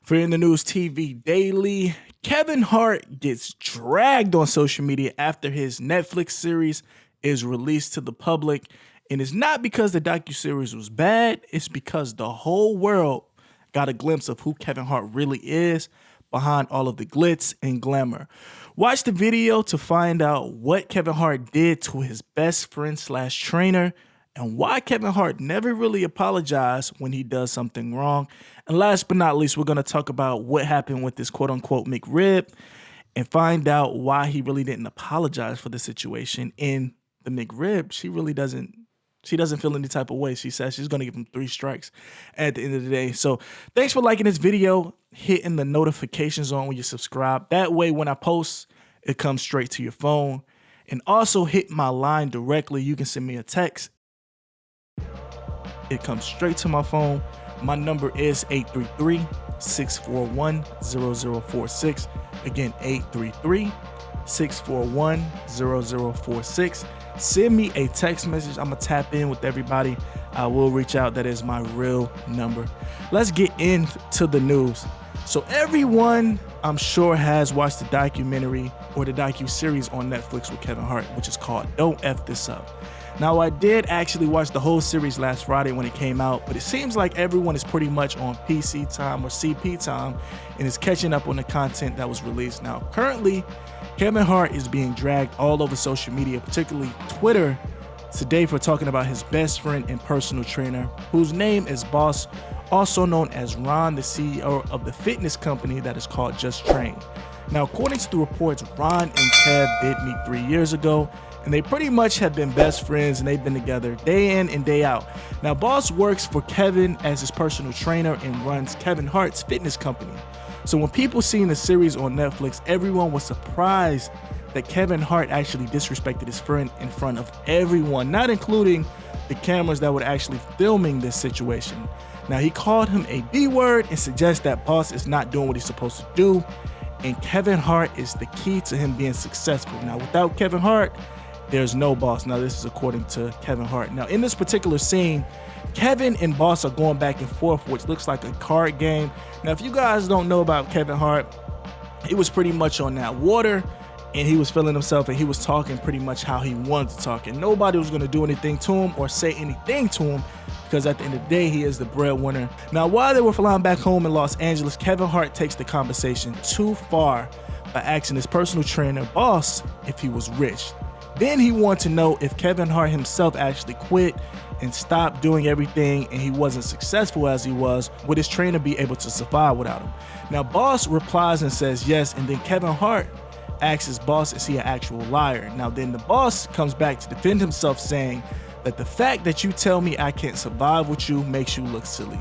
For In the News TV Daily, Kevin Hart gets dragged on social media after his Netflix series is released to the public. And it's not because the docuseries was bad, it's because the whole world got a glimpse of who Kevin Hart really is behind all of the glitz and glamour. Watch the video to find out what Kevin Hart did to his best friend slash trainer and why Kevin Hart never really apologized when he does something wrong. And last but not least, we're going to talk about what happened with this quote-unquote McRib and find out why he really didn't apologize for the situation. In the McRib, she doesn't feel any type of way. She says she's going to give him 3 strikes at the end of the day. So thanks for liking this video, hitting the notifications on when you subscribe. That way, when I post, it comes straight to your phone. And also hit my line directly. You can send me a text. It comes straight to my phone. My number is 833-641-0046. Again, 833-641-0046. Send me a text message. I'm going to tap in with everybody. I will reach out. That is my real number. Let's get into the news. So everyone, I'm sure, has watched the documentary or the docu-series on Netflix with Kevin Hart, which is called Don't F This Up. Now, I did actually watch the whole series last Friday when it came out, but it seems like everyone is pretty much on PC time or CP time and is catching up on the content that was released. Now, currently, Kevin Hart is being dragged all over social media, particularly Twitter, today for talking about his best friend and personal trainer, whose name is Boss, also known as Ron, the CEO of the fitness company that is called Just Train. Now, according to the reports, Ron and Kev did meet 3 years ago, and they pretty much have been best friends, and they've been together day in and day out. Now, Boss works for Kevin as his personal trainer and runs Kevin Hart's fitness company. So when people seen the series on Netflix, everyone was surprised that Kevin Hart actually disrespected his friend in front of everyone, not including the cameras that were actually filming this situation. Now, he called him a B-word and suggests that Boss is not doing what he's supposed to do, and Kevin Hart is the key to him being successful. Now, without Kevin Hart, there's no Boss. Now, this is according to Kevin Hart. Now, in this particular scene, Kevin and Boss are going back and forth, which looks like a card game. Now, if you guys don't know about Kevin Hart, he was pretty much on that water, and he was feeling himself, and he was talking pretty much how he wanted to talk, and nobody was going to do anything to him or say anything to him, because at the end of the day, he is the breadwinner. Now, while they were flying back home in Los Angeles, Kevin Hart takes the conversation too far by asking his personal trainer, Boss, if he was rich. Then he wanted to know if Kevin Hart himself actually quit and stopped doing everything and he wasn't successful as he was, would his trainer be able to survive without him? Now, Boss replies and says yes, and then Kevin Hart asks his boss, is he an actual liar? Now, then the boss comes back to defend himself, saying that the fact that you tell me I can't survive with you makes you look silly.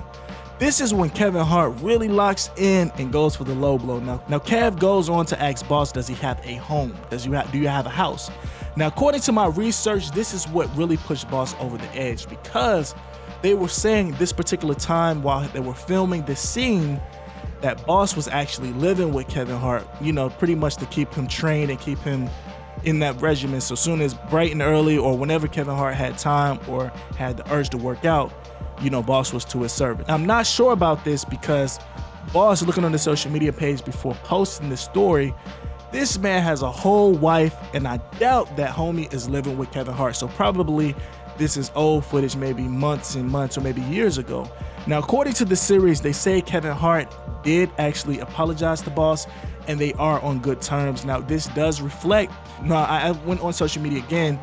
This is when Kevin Hart really locks in and goes for the low blow. Now Kev goes on to ask Boss, does he have a home? Do you have a house? Now, according to my research, this is what really pushed Boss over the edge, because they were saying this particular time while they were filming this scene that Boss was actually living with Kevin Hart, you know, pretty much to keep him trained and keep him in that regimen. So soon as bright and early or whenever Kevin Hart had time or had the urge to work out, you know, Boss was to his service. I'm not sure about this because Boss, looking on the social media page before posting this story, this man has a whole wife, and I doubt that homie is living with Kevin Hart. So probably this is old footage, maybe months and months or maybe years ago. Now, according to the series, they say Kevin Hart did actually apologize to Boss, and they are on good terms. Now, this does reflect, I went on social media again,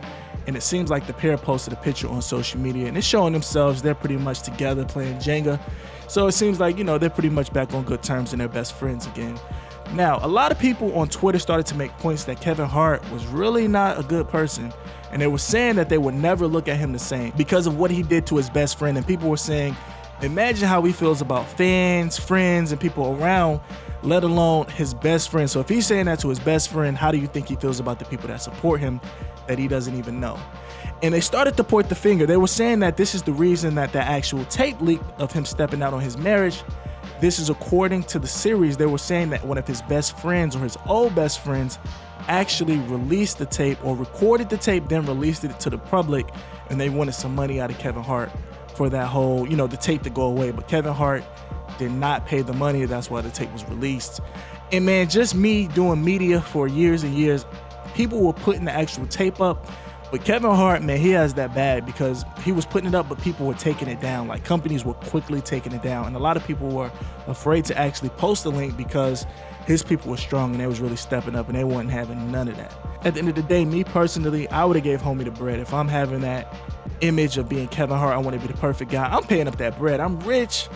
and it seems like the pair posted a picture on social media, and it's showing themselves, they're pretty much together playing Jenga. So it seems like, you know, they're pretty much back on good terms and they're best friends again. Now, a lot of people on Twitter started to make points that Kevin Hart was really not a good person, and they were saying that they would never look at him the same because of what he did to his best friend. And people were saying, imagine how he feels about fans, friends, and people around, let alone his best friend. So if he's saying that to his best friend, how do you think he feels about the people that support him that he doesn't even know? And they started to point the finger. They were saying that this is the reason that the actual tape leaked of him stepping out on his marriage. This is according to the series. They were saying that one of his best friends or his old best friends actually released the tape or recorded the tape, then released it to the public, and they wanted some money out of Kevin Hart for that whole, you know, the tape to go away. But Kevin Hart did not pay the money. That's why the tape was released. And man, just me doing media for years and years, people were putting the actual tape up. But Kevin Hart, man, he has that bad because he was putting it up, but people were taking it down. Like, companies were quickly taking it down. And a lot of people were afraid to actually post the link because his people were strong and they was really stepping up and they weren't having none of that. At the end of the day, me personally, I would have gave homie the bread. If I'm having that image of being Kevin Hart, I want to be the perfect guy. I'm paying up that bread. I'm rich.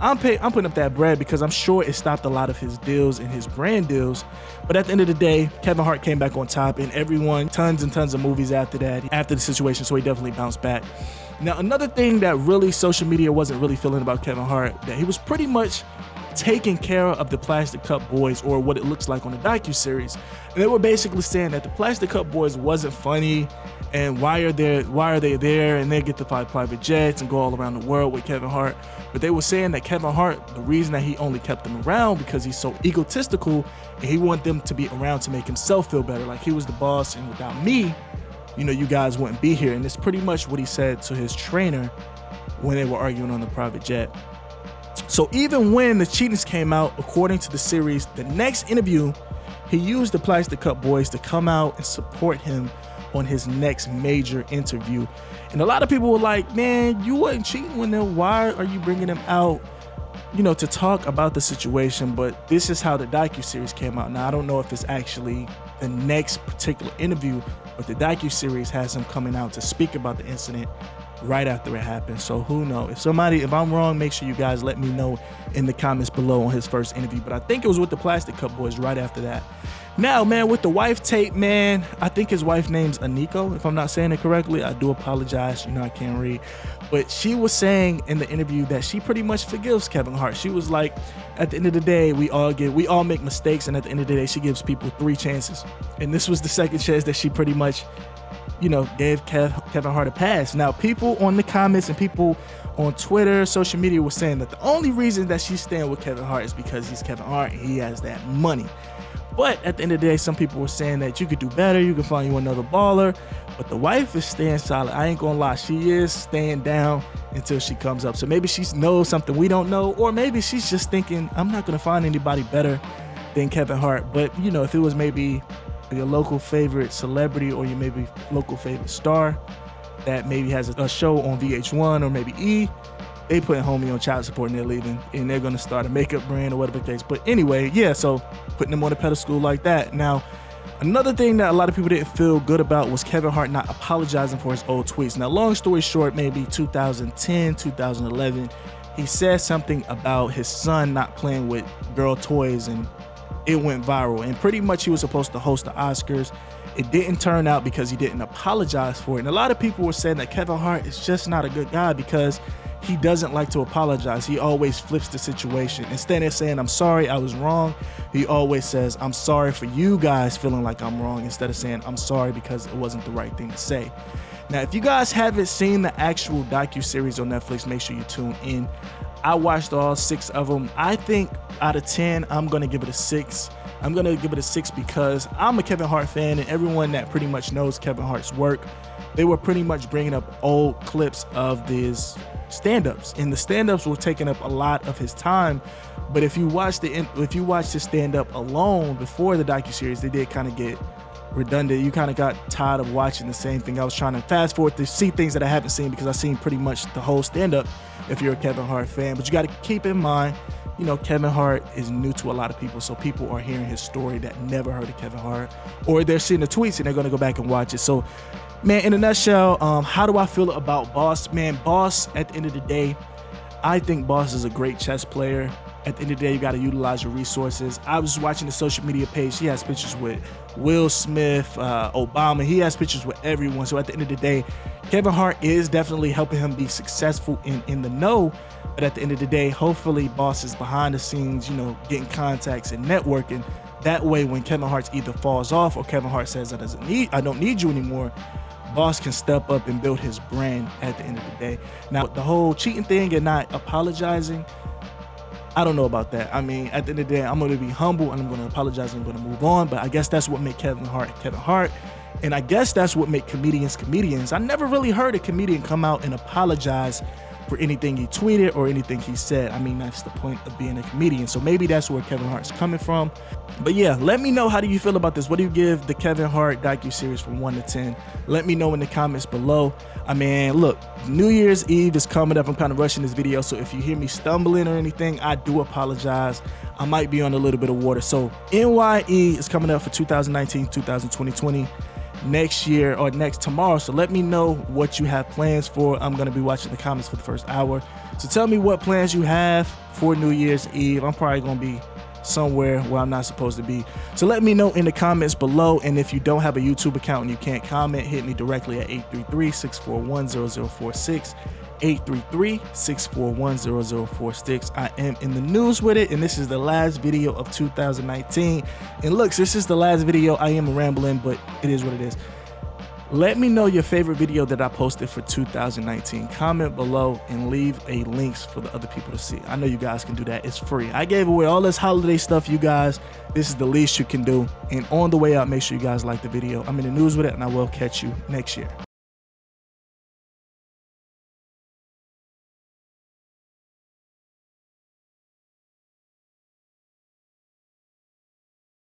I'm putting up that bread because I'm sure it stopped a lot of his deals and his brand deals. But at the end of the day, Kevin Hart came back on top, and everyone, tons and tons of movies after that, after the situation, so he definitely bounced back. Now, another thing that really social media wasn't really feeling about Kevin Hart, that he was pretty much taking care of the Plastic Cup Boys, or what it looks like on the docuseries. And they were basically saying that the Plastic Cup Boys wasn't funny, and why are they there, and they get to fly private jets and go all around the world with Kevin Hart. But they were saying that Kevin Hart, the reason that he only kept them around because he's so egotistical, and he wanted them to be around to make himself feel better, like he was the boss, and without me, you know, you guys wouldn't be here. And it's pretty much what he said to his trainer when they were arguing on the private jet. So even when the cheatings came out, according to the series, the next interview, he used the Plastic Cup Boys to come out and support him on his next major interview. And a lot of people were like, man, you wasn't cheating with them. Why are you bringing them out, you know, to talk about the situation? But this is how the docuseries came out. Now, I don't know if it's actually the next particular interview, but the docuseries has him coming out to speak about the incident right after it happened. So who knows? If I'm wrong, make sure you guys let me know in the comments below on his first interview. But I think it was with the Plastic Cup Boys right after that. Now, man, with the wife tape, man, I think his wife name's Aniko, if I'm not saying it correctly. I do apologize, you know, I can't read. But she was saying in the interview that she pretty much forgives Kevin Hart. She was like, at the end of the day, we all make mistakes, and at the end of the day, she gives people 3 chances. And this was the second chance that she pretty much, you know, gave Kevin Hart a pass. Now, people on the comments and people on Twitter, social media were saying that the only reason that she's staying with Kevin Hart is because he's Kevin Hart and he has that money. But at the end of the day, some people were saying that you could do better, you can find you another baller. But the wife is staying solid. I ain't gonna lie, she is staying down until she comes up. So maybe she knows something we don't know, or maybe she's just thinking, I'm not gonna find anybody better than Kevin Hart. But you know, if it was maybe your local favorite celebrity or your maybe local favorite star that maybe has a show on VH1 or maybe E, they putting homie on child support and they're leaving, and they're gonna start a makeup brand or whatever the case. But anyway, yeah, so putting them on a pedestal like that. Now, another thing that a lot of people didn't feel good about was Kevin Hart not apologizing for his old tweets. Now, long story short, maybe 2010, 2011, he said something about his son not playing with girl toys, and it went viral. And pretty much he was supposed to host the Oscars. It didn't turn out because he didn't apologize for it. And a lot of people were saying that Kevin Hart is just not a good guy because he doesn't like to apologize. He always flips the situation. Instead of saying, I'm sorry, I was wrong, he always says, I'm sorry for you guys feeling like I'm wrong, instead of saying, I'm sorry because it wasn't the right thing to say. Now, if you guys haven't seen the actual docuseries on Netflix, make sure you tune in. I watched all 6 of them. I think out of 10, I'm gonna give it a 6. I'm gonna give it a 6 because I'm a Kevin Hart fan, and everyone that pretty much knows Kevin Hart's work, they were pretty much bringing up old clips of these stand-ups, and the stand-ups were taking up a lot of his time. But if you watch the stand-up alone before the docuseries, they did kind of get redundant. You kind of got tired of watching the same thing. I was trying to fast forward to see things that I haven't seen because I've seen pretty much the whole stand-up if you're a Kevin Hart fan. But you got to keep in mind, you know, Kevin Hart is new to a lot of people, so people are hearing his story that never heard of Kevin Hart, or they're seeing the tweets and they're going to go back and watch it. So, man, in a nutshell, how do I feel about Boss? Man, Boss, at the end of the day, I think Boss is a great chess player. At the end of the day, you got to utilize your resources. I was watching the social media page. He has pictures with Will Smith, Obama. He has pictures with everyone. So at the end of the day, Kevin Hart is definitely helping him be successful in the know. But at the end of the day, hopefully Boss is behind the scenes, you know, getting contacts and networking. That way, when Kevin Hart either falls off or Kevin Hart says, I don't need you anymore, Boss can step up and build his brand at the end of the day. Now, the whole cheating thing and not apologizing, I don't know about that. I mean, at the end of the day, I'm going to be humble and I'm going to apologize and I'm going to move on. But I guess that's what made Kevin Hart. And I guess that's what made comedians comedians. I never really heard a comedian come out and apologize for anything he tweeted or anything he said. I mean, that's the point of being a comedian. So maybe that's where Kevin Hart's coming from. But yeah, let me know, how do you feel about this? What do you give the Kevin Hart docuseries from 1 to 10? Let me know in the comments below. I mean, look, New Year's Eve is coming up. I'm kind of rushing this video, so if you hear me stumbling or anything, I do apologize. I might be on a little bit of water. So NYE is coming up for 2019, 2020 next year, or tomorrow. So let me know what you have plans for. I'm going to be watching the comments for the first hour. So tell me what plans you have for New Year's Eve. I'm probably going to be somewhere where I'm not supposed to be. So let me know in the comments below. And if you don't have a YouTube account and you can't comment, hit me directly at 833-641-0046. 833-641-0046. I am in the news with it, and this is the last video of 2019. And look, this is the last video. I am rambling, but it is what it is. Let me know your favorite video that I posted for 2019. Comment below and leave a links for the other people to see. I know you guys can do that. It's free. I gave away all this holiday stuff, you guys. This is the least you can do. And on the way out, make sure you guys like the video. I'm in the news with it, and I will catch you next year.